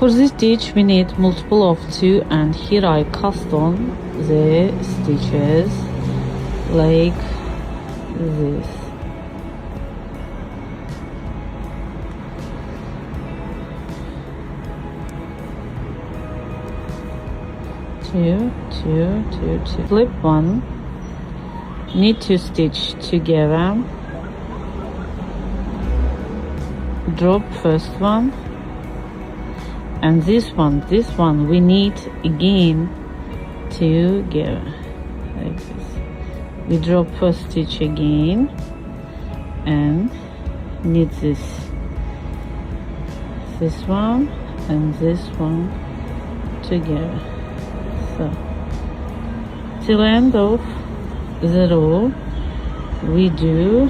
For this stitch we need multiple of 2, and here I cast on the stitches like this. Two, slip 1, need to stitch together, drop first one, and this one we need again together like this. We drop first stitch again and knit this one and this one together. So till end of the row we do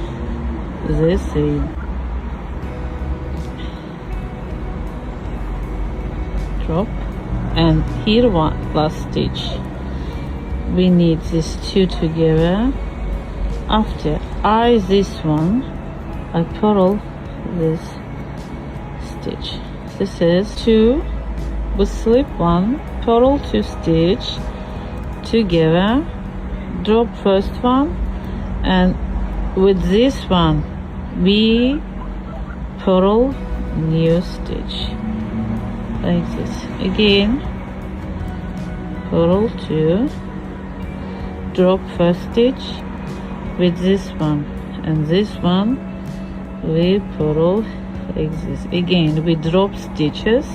the same. Drop, and here one last stitch. We need these 2 together. After this one I purl this stitch. This is 2 with slip 1, purl 2 stitch together, drop first one, and with this one we purl new stitch like this. Again purl 2, drop first stitch with this one, and this one we purl like this. Again we drop stitches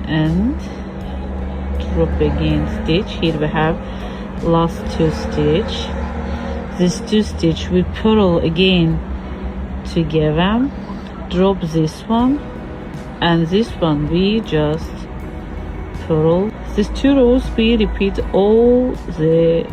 and drop again stitch. Here we have last 2 stitch. These 2 stitch we purl again together, drop this one, and this one we just purl. These 2 rows we repeat all the